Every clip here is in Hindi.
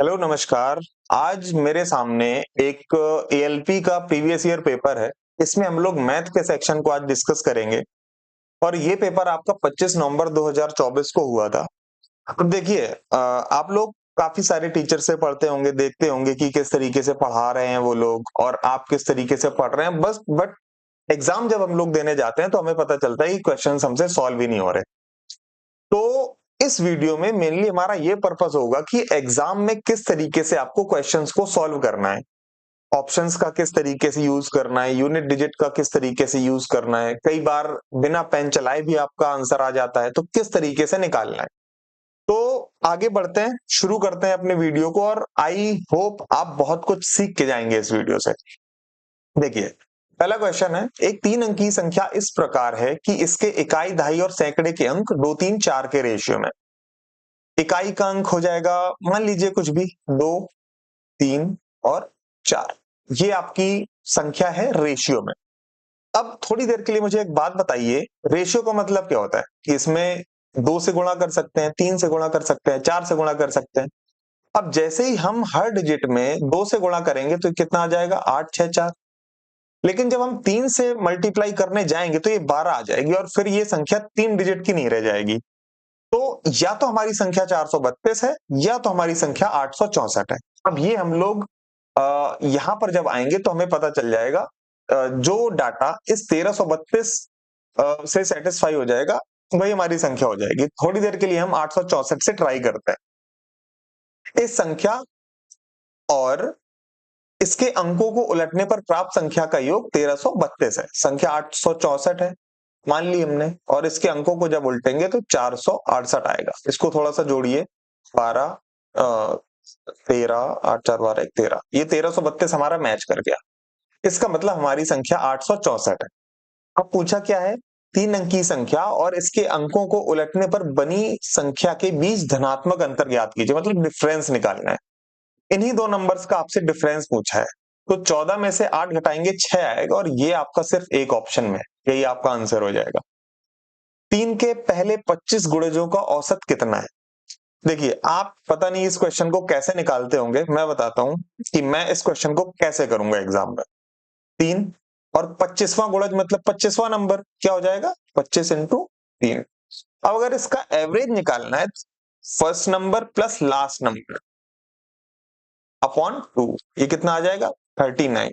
हेलो नमस्कार। आज मेरे सामने एक एएलपी का प्रीवियस ईयर पेपर है। इसमें हम लोग मैथ के सेक्शन को आज डिस्कस करेंगे और ये पेपर आपका 25 नवंबर 2024 को हुआ था। अब देखिए, आप लोग काफी सारे टीचर से पढ़ते होंगे, देखते होंगे कि किस तरीके से पढ़ा रहे हैं वो लोग और आप किस तरीके से पढ़ रहे हैं। बट एग्जाम जब हम लोग देने जाते हैं तो हमें पता चलता है कि क्वेश्चन हमसे सॉल्व ही नहीं हो रहे। तो इस वीडियो में मेनली हमारा ये पर्पस होगा कि एग्जाम में किस तरीके से आपको क्वेश्चंस को सॉल्व करना है, ऑप्शंस का किस तरीके से यूज करना है, यूनिट डिजिट का किस तरीके से यूज करना है। कई बार बिना पेन चलाए भी आपका आंसर आ जाता है, तो किस तरीके से निकालना है। तो आगे बढ़ते हैं, शुरू करते हैं अपने वीडियो को और आई होप आप बहुत कुछ सीख के जाएंगे इस वीडियो से। देखिए, पहला क्वेश्चन है, एक 3 अंकी संख्या इस प्रकार है कि इसके इकाई, दहाई और सैकड़े के अंक 2, 3, 4 के रेशियो में। इकाई का अंक हो जाएगा, मान लीजिए कुछ भी, 2, 3 और 4। ये आपकी संख्या है रेशियो में। अब थोड़ी देर के लिए मुझे एक बात बताइए, रेशियो का मतलब क्या होता है कि इसमें 2 से गुणा कर सकते हैं, 3 से गुणा कर सकते हैं, 4 से गुणा कर सकते हैं। अब जैसे ही हम हर डिजिट में 2 से गुणा करेंगे तो कितना आ जाएगा, 8, 6, 4। लेकिन जब हम 3 से मल्टीप्लाई करने जाएंगे तो ये 12 आ जाएगी और फिर ये संख्या 3 डिजिट की नहीं रह जाएगी। तो या तो हमारी संख्या 432 है या तो हमारी संख्या 864 है। अब ये हम लोग यहां पर जब आएंगे तो हमें पता चल जाएगा, जो डाटा इस 1332 से सेटिस्फाई हो जाएगा वही हमारी संख्या हो जाएगी। थोड़ी देर के लिए हम 864 से ट्राई करते हैं। इस संख्या और इसके अंकों को उलटने पर प्राप्त संख्या का योग 1332 है। संख्या 864 है मान ली हमने, और इसके अंकों को जब उल्टेंगे तो 468 आएगा। इसको थोड़ा सा जोड़िए, 12, 13, 8, 4, 12, 1, 13। ये 1332 हमारा मैच कर गया। इसका मतलब हमारी संख्या 864 है। अब पूछा क्या है, 3 अंकी संख्या और इसके अंकों को उलटने पर बनी संख्या के बीच धनात्मक अंतर ज्ञात कीजिए, मतलब डिफरेंस निकालना है। इन्हीं दो नंबर्स का आपसे डिफरेंस पूछा है। तो 14 में से 8 घटाएंगे 6 आएगा और ये आपका सिर्फ एक ऑप्शन में, यही आपका आंसर हो जाएगा। 3 के पहले 25 गुणजों का औसत कितना है। देखिए, आप पता नहीं इस क्वेश्चन को कैसे निकालते होंगे, मैं बताता हूं कि मैं इस क्वेश्चन को कैसे करूंगा एग्जाम में। 3 और 25वां गुणज मतलब 25वां नंबर क्या हो जाएगा, 25 इंटू 3। अब अगर इसका एवरेज निकालना है, first number plus last number upon 2, ये कितना आ जाएगा, 39।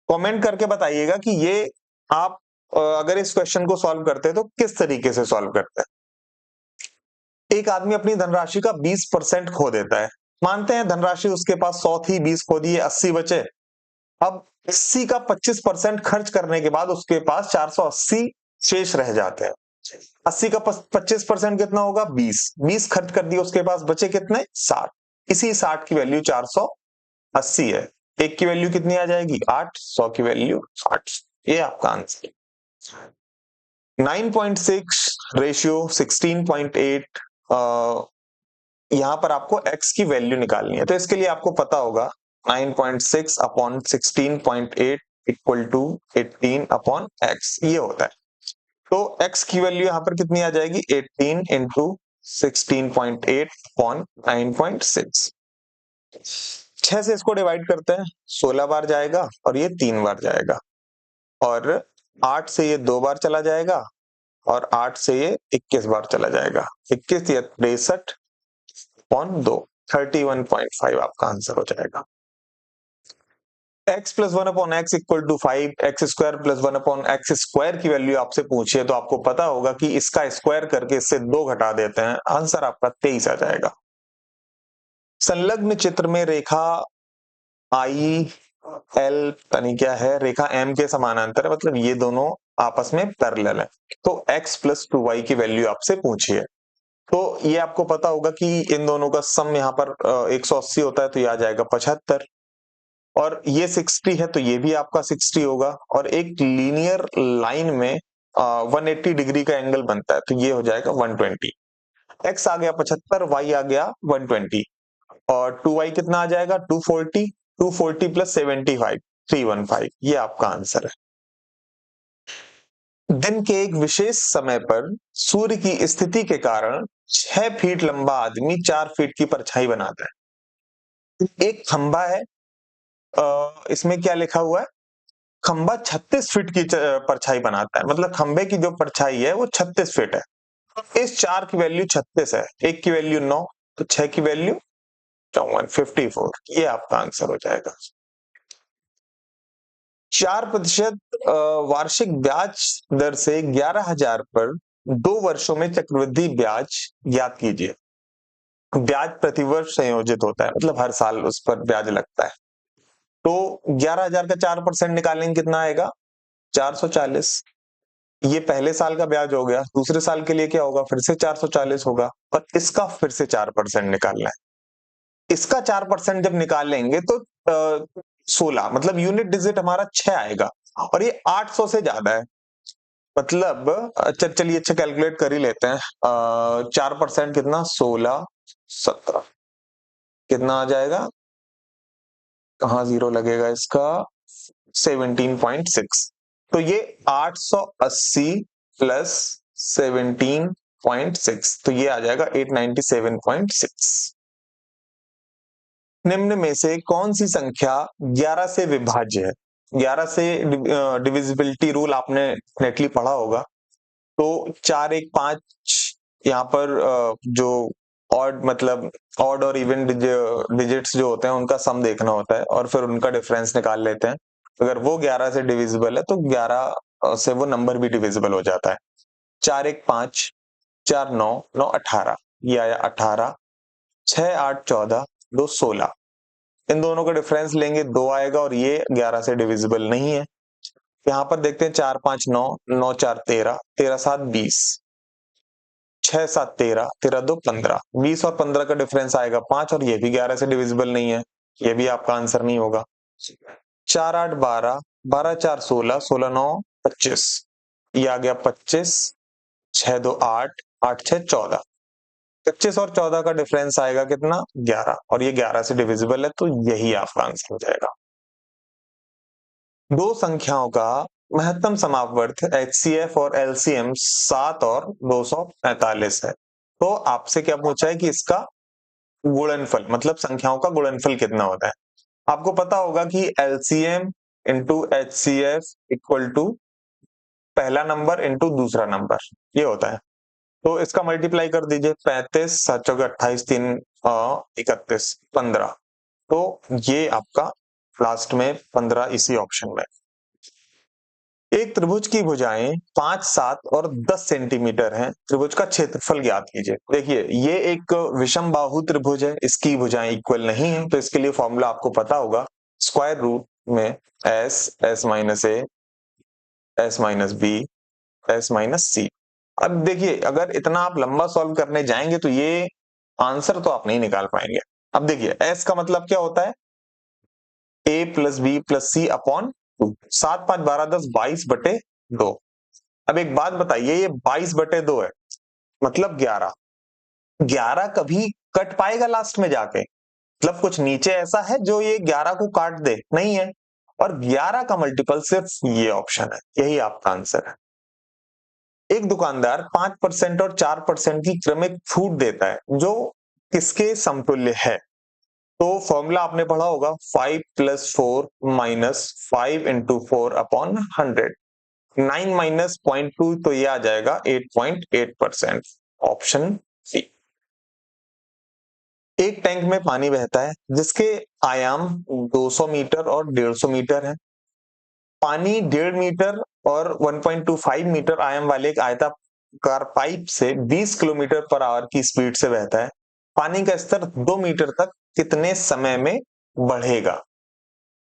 कमेंट करके बताइएगा कि ये आप अगर इस क्वेश्चन को सॉल्व करते हैं तो किस तरीके से सॉल्व करते हैं। एक आदमी अपनी धनराशि का 20% खो देता है। मानते हैं धनराशि उसके पास 100 थी, 20 खो दी, 80 बचे। अब 80 का 25% खर्च करने के बाद उसके पास 480 शेष रह जाते हैं। 80 का 25% कितना होगा, 20। 20 खर्च कर दिए, उसके पास बचे कितने, 60। इसी 60 की वैल्यू 480 है। एक की वैल्यू कितनी आ जाएगी, 8। 100 की वैल्यू 8। ये आपका आंसर। 9.6 रेशियो 16.8, यहां पर आपको x की वैल्यू निकालनी है। तो इसके लिए आपको पता होगा 9.6 upon 16.8 equal to 18 upon x, ये होता है। तो x की वैल्यू यहां पर कितनी आ जाएगी, 18 इंटू 16.8 अपॉन 9.6। 6 से इसको डिवाइड करते हैं, 16 बार जाएगा और ये 3 बार जाएगा, और 8 से ये 2 बार चला जाएगा और 8 से ये 21 बार चला जाएगा। 21 या 63 अपॉन 2, 31.5 आपका आंसर हो जाएगा। x plus 1 upon x equal to 5, x square plus 1 upon x square की वैल्यू आपसे पूछिए तो आपको पता होगा कि इसका स्क्वायर करके इससे 2 घटा देते हैं, आंसर आपका 23 आ जाएगा। संलग्न चित्र में रेखा आई एल यानी क्या है, रेखा एम के समानांतर है, मतलब ये दोनों आपस में पैरेलल है। तो x प्लस 2y की वैल्यू आपसे पूछी है। तो ये आपको पता होगा कि इन दोनों का सम यहाँ पर 180 होता है, तो ये आ जाएगा 75। और ये 60 है तो ये भी आपका 60 होगा, और एक लीनियर लाइन में 180 डिग्री का एंगल बनता है, तो ये हो जाएगा 120। x आ गया 75, y आ गया 120, और 2y कितना आ जाएगा, 240। 240 प्लस 75, 315, ये आपका आंसर है। दिन के एक विशेष समय पर सूर्य की स्थिति के कारण 6 फीट लंबा आदमी 4 फीट की परछाई बनाता है। एक खंभा है, इसमें क्या लिखा हुआ है, खंभा 36 फीट की परछाई बनाता है, मतलब खंभे की जो परछाई है वो 36 फीट है। इस 4 की वैल्यू 36 है, एक की वैल्यू 9, तो 6 की वैल्यू 54, 54, ये आपका आंसर हो जाएगा। 4% वार्षिक ब्याज दर से 11,000 पर 2 वर्षों में चक्रवृद्धि ब्याज ज्ञात कीजिए। ब्याज प्रतिवर्ष संयोजित होता है, मतलब हर साल उस पर ब्याज लगता है। तो 11,000 का 4% निकालेंगे, कितना आएगा, 440। ये पहले साल का ब्याज हो गया, दूसरे साल के लिए क्या होगा, फिर से 440 होगा, और इसका फिर से 4% निकालना है। इसका 4% जब निकालेंगे तो 16, मतलब यूनिट डिजिट हमारा 6 आएगा, और ये 800 से ज्यादा है, मतलब अच्छा चलिए, अच्छा कैलकुलेट कर ही लेते हैं। 4% कितना, 16, 17, कितना आ जाएगा, कहाँ जीरो लगेगा इसका, 17.6। तो ये 880 प्लस 17.6, तो ये आ जाएगा 897.6। निम्न में से कौन सी संख्या 11 से विभाज्य है? 11 से डिविजिबिलिटी रूल आपने नेटली पढ़ा होगा। तो 4, 1, 5, यहाँ पर जो ऑड, मतलब ऑड और इवन डिजिट्स जो होते हैं उनका सम देखना होता है, और फिर उनका डिफरेंस निकाल लेते हैं। अगर वो 11 से डिविजिबल है तो 11 से वो नंबर भी डिविजिबल हो जाता है। 4, 1, 5, 4, 9, 9, 18, ये आया 18, 6, 8, 14, 2, 16। इन दोनों का डिफरेंस लेंगे, 2 आएगा, और ये 11 से डिविजिबल नहीं है। यहाँ पर देखते हैं, 4, 5, 9, 9, 4, 13, 13, 7, 20, 6, 7, 13, 13, 2, 15, 20 और 15 का डिफरेंस आएगा 5, और ये भी 11 से डिविजिबल नहीं है, ये भी आपका आंसर नहीं होगा। 4, 8, 12, 12, 4, 16, 16, 9, 25, ये आ गया 25, 6, 2, 8, 8, 6, 14, 25 और 14 का डिफरेंस आएगा कितना, 11, और ये 11 से डिविजिबल है, तो यही आपका आंसर हो जाएगा। दो संख्याओं का महत्तम समापवर्त HCF और LCM 7 और 245 है। तो आपसे क्या पूछा है कि इसका गुणनफल, मतलब संख्याओं का गुणनफल कितना होता है। आपको पता होगा कि LCM into HCF equal to पहला नंबर इंटू दूसरा नंबर, ये होता है। तो इसका मल्टीप्लाई कर दीजिए, 35, 7, 28, 3, 31, 15। तो ये आपका लास्ट में 15 इसी ऑप्शन में। एक त्रिभुज की भुजाएं 5, 7 और 10 सेंटीमीटर हैं। त्रिभुज का क्षेत्रफल ज्ञात कीजिए। देखिए, ये एक विषम बाहु त्रिभुज है, इसकी भुजाएं इक्वल नहीं है, तो इसके लिए फॉर्मूला आपको पता होगा, स्क्वायर रूट में s minus a, s minus b, s minus c। अब देखिए, अगर इतना आप लंबा सॉल्व करने जाएंगे तो ये आंसर तो आप नहीं निकाल पाएंगे। अब देखिए, s का मतलब क्या होता है, a plus b plus c upon 2, 7, 5, 12, 10, 22/2। अब एक बात बताइए, ये 22/2 है, मतलब 11, 11 कभी कट पाएगा लास्ट में जाके, मतलब कुछ नीचे ऐसा है जो ये 11 को काट दे, नहीं है, और 11 का मल्टीपल सिर्फ ये ऑप्शन है, यही आपका आंसर है। एक दुकानदार 5% और 4% की क्रमिक छूट देता है, जो किसके समतुल्य है। तो फॉर्मूला आपने पढ़ा होगा, 5 + 4 - 5 × 4 अपॉन 100, 9 माइनस 0.2, तो ये आ जाएगा 8.8%, ऑप्शन सी। एक टैंक में पानी बहता है जिसके आयाम 200 मीटर और 150 मीटर है। पानी 1.5 मीटर और 1.25 मीटर आयाम वाले एक आयताकार पाइप से 20 किलोमीटर पर आवर की स्पीड से बहता है। पानी का स्तर 2 मीटर तक कितने समय में बढ़ेगा।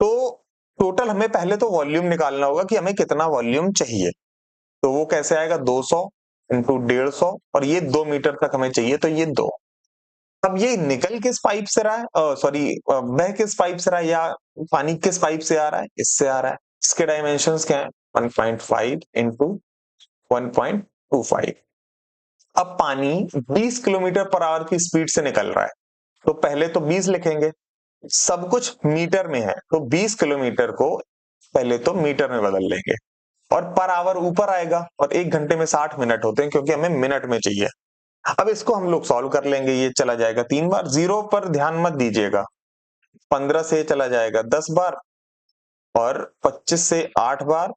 तो टोटल हमें पहले तो वॉल्यूम निकालना होगा कि हमें कितना वॉल्यूम चाहिए। तो वो कैसे आएगा, 200 इंटू 150, और ये 2 मीटर तक हमें चाहिए, तो ये 2। अब ये निकल किस पाइप से रहा है, सॉरी, बह किस पाइप से रहा है, या पानी किस पाइप से आ रहा है, इससे आ रहा है। इसके डायमेंशंस क्या है, 1.5 इंटू 1.25। अब पानी 20 किलोमीटर पर आवर की स्पीड से निकल रहा है, तो पहले तो 20 लिखेंगे, सब कुछ मीटर में है, तो 20 किलोमीटर को पहले तो मीटर में बदल लेंगे, और पर आवर ऊपर आएगा, और 1 घंटे में 60 मिनट होते हैं, क्योंकि हमें मिनट में चाहिए। अब इसको हम लोग सॉल्व कर लेंगे, ये चला जाएगा 3 बार, जीरो पर ध्यान मत दीजिएगा, 15 से चला जाएगा 10 बार, और 25 से 8 बार,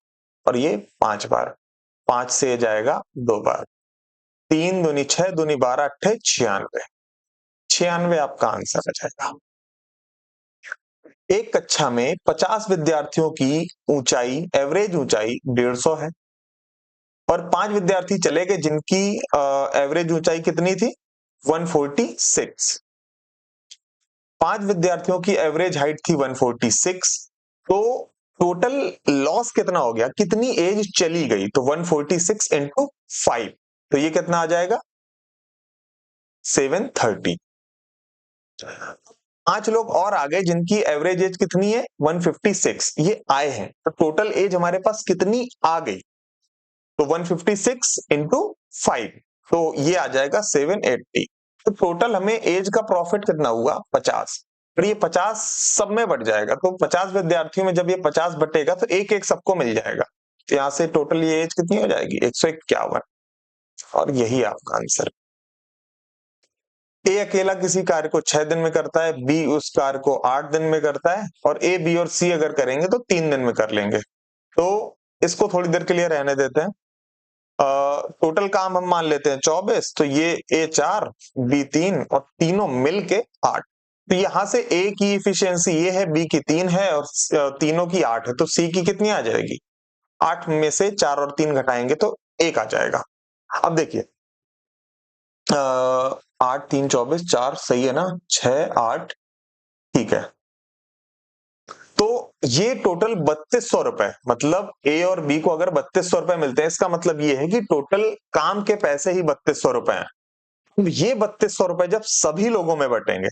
और ये 5 बार। 5 से जाएगा 2 बार। 3 दूनी 6, दूनी 12, अट्ठे 96। 96 आपका आंसर आ जाएगा। एक कक्षा में 50 विद्यार्थियों की ऊंचाई, एवरेज ऊंचाई 150 है, और 5 विद्यार्थी चले गए जिनकी एवरेज ऊंचाई कितनी थी? 146। 5 विद्यार्थियों की एवरेज हाइट थी 146। तो टोटल लॉस कितना हो गया, कितनी एज चली गई? तो 146 इंटू 5, तो ये कितना आ जाएगा? 730। 5 लोग और आ गए जिनकी एवरेज एज कितनी है? 156। ये आए हैं, तो टोटल एज हमारे पास कितनी आ गई? तो 156 इंटू 5, तो ये आ जाएगा 780। तो टोटल हमें एज का प्रॉफिट कितना हुआ? 50। और ये 50 सब में बट जाएगा, तो 50 विद्यार्थियों में जब ये 50 बटेगा तो एक एक सबको मिल जाएगा। तो यहां से टोटल ये एज कितनी हो जाएगी? 151। और यही आपका आंसर। ए अकेला किसी कार्य को 6 दिन में करता है, बी उस कार्य को 8 दिन में करता है, और ए, बी और सी अगर करेंगे तो 3 दिन में कर लेंगे। तो इसको थोड़ी देर के लिए रहने देते हैं। टोटल काम हम मान लेते हैं 24, तो ये ए 4, बी 3, और तीनों मिलके 8। तो यहां से ए की इफिशियंसी ये है, बी की 3 है, और तीनों की 8 है, तो सी की कितनी आ जाएगी? 8 में से 4 और 3 घटाएंगे तो 1 आ जाएगा। अब देखिए, 8 3 24, 4 सही है ना, 6 8, ठीक है। तो ये टोटल 3200 रुपए, मतलब ए और बी को अगर 3200 रुपए मिलते हैं, इसका मतलब ये है कि टोटल काम के पैसे ही 3200 रुपए हैं। ये 3200 रुपए जब सभी लोगों में बटेंगे,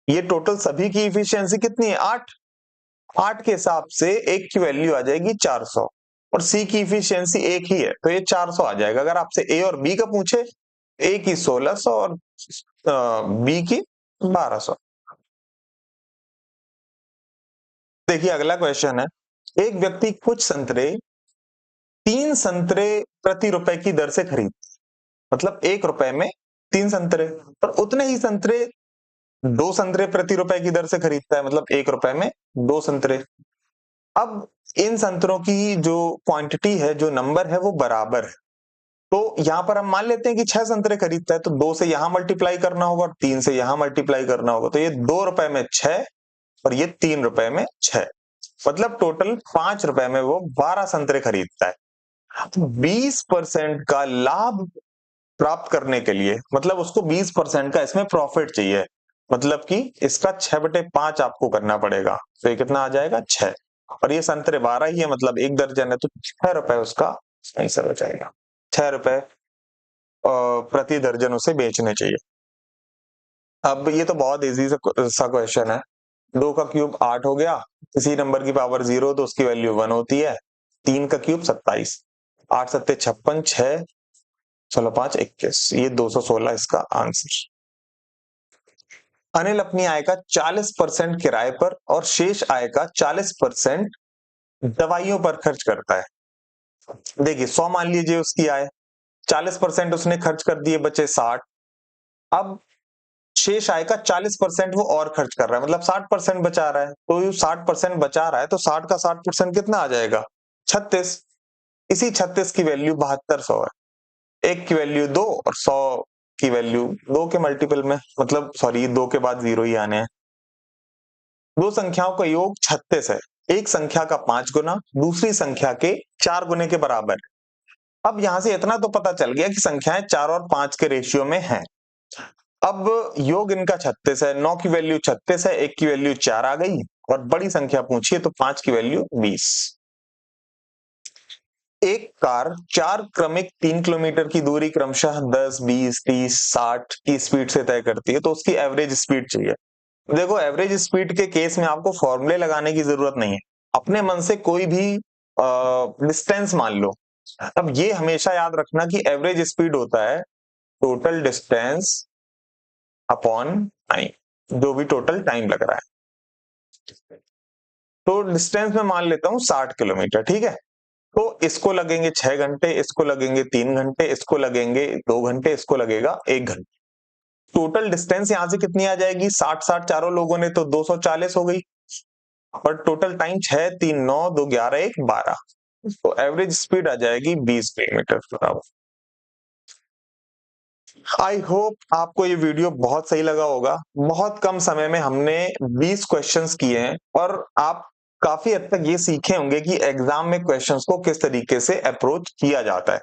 ये टोटल सभी की इफिशियंसी कितनी है? 8। 8 के हिसाब से एक की वैल्यू आ जाएगी 400, और सी की इफिशियंसी एक ही है, तो ये 400 आ जाएगा। अगर आपसे ए और बी का पूछे, ए की 1600 और बी की 1200। देखिए अगला क्वेश्चन है, एक व्यक्ति कुछ संतरे 3 संतरे प्रति रुपए की दर से खरीद, मतलब 1 रुपए में 3 संतरे, और उतने ही संतरे 2 संतरे प्रति रुपए की दर से खरीदता है, मतलब 1 रुपए में 2 संतरे। अब इन संतरों की जो क्वांटिटी है, जो नंबर है, वो बराबर है। तो यहां पर हम मान लेते हैं कि 6 संतरे खरीदता है, तो 2 से यहां मल्टीप्लाई करना होगा और 3 से यहां मल्टीप्लाई करना होगा, तो ये 2 रुपए में 6 और ये 3 रुपए में 6, मतलब टोटल 5 रुपए में वो 12 संतरे खरीदता है। 20% का लाभ प्राप्त करने के लिए, मतलब उसको 20% का इसमें प्रॉफिट चाहिए, मतलब कि इसका 6/5 आपको करना पड़ेगा। तो ये कितना आ जाएगा? 6। और ये संतरे 12 ही है, मतलब 1 दर्जन है, तो 6 रुपए उसका आंसर हो जाएगा। 6 रुपए प्रति दर्जन उसे बेचने चाहिए। अब ये तो बहुत इजी सा क्वेश्चन है। 2 का क्यूब 8 हो गया, किसी नंबर की पावर 0 तो उसकी वैल्यू 1 होती है। 3 का क्यूब 27, 8 सत्ते 56, 6 16 5 21, ये 216 इसका आंसर। अनिल अपनी आय का 40% किराए पर और शेष आय का 40% दवाइयों पर खर्च करता है। देखिए 100 मान लीजिए उसकी आय, 40% उसने खर्च कर दिए, बचे 60। अब शेष आय का 40% वो और खर्च कर रहा है, मतलब 60% बचा रहा है। तो 60% बचा रहा है, तो 60 का 60% कितना आ जाएगा? 36। इसी 36 की वैल्यू 7200 है। 1 की वैल्यू 2 और 100 की वैल्यू 2 के मल्टीपल में, मतलब सॉरी 2 के बाद 0 ही आने हैं। दो संख्याओं का योग 36 है। एक संख्या का 5 गुना दूसरी संख्या के 4 गुने के बराबर है। अब यहां से इतना तो पता चल गया कि संख्याएं 4 और 5 के रेशियो में हैं। अब योग इनका 36 है, 9 की वैल्यू 36 है, 1 की वैल्यू 4 आ गई, और बड़ी संख्या पूछिए तो 5 की वैल्यू 20। एक कार 4 क्रमिक 3 किलोमीटर की दूरी क्रमशः 10, 20, 30, 60 की स्पीड से तय करती है, तो उसकी एवरेज स्पीड चाहिए। देखो एवरेज स्पीड के केस में आपको फॉर्मूले लगाने की जरूरत नहीं है, अपने मन से कोई भी डिस्टेंस मान लो। अब ये हमेशा याद रखना कि एवरेज स्पीड होता है टोटल डिस्टेंस अपॉन टाइम, जो भी टोटल टाइम लग रहा है। तो डिस्टेंस में मान लेता हूं 60 किलोमीटर, ठीक है। तो इसको लगेंगे 6 घंटे, इसको लगेंगे 3 घंटे, इसको लगेंगे 2 घंटे, इसको लगेगा 1 घंटे। टोटल डिस्टेंस यहां से कितनी आ जाएगी, 60-60 चारों लोगों ने तो 240 हो गई, और टोटल टाइम 6 3 9 2 11 1 12, तो एवरेज स्पीड आ जाएगी 20 kilometre per hour. I hope आपको ये वीडियो बहुत सही लगा होगा। बहुत कम समय में हमने 20 क्वेश्चंस किए हैं और आप काफी हद तक ये सीखे होंगे कि एग्जाम में क्वेश्चंस को किस तरीके से अप्रोच किया जाता है।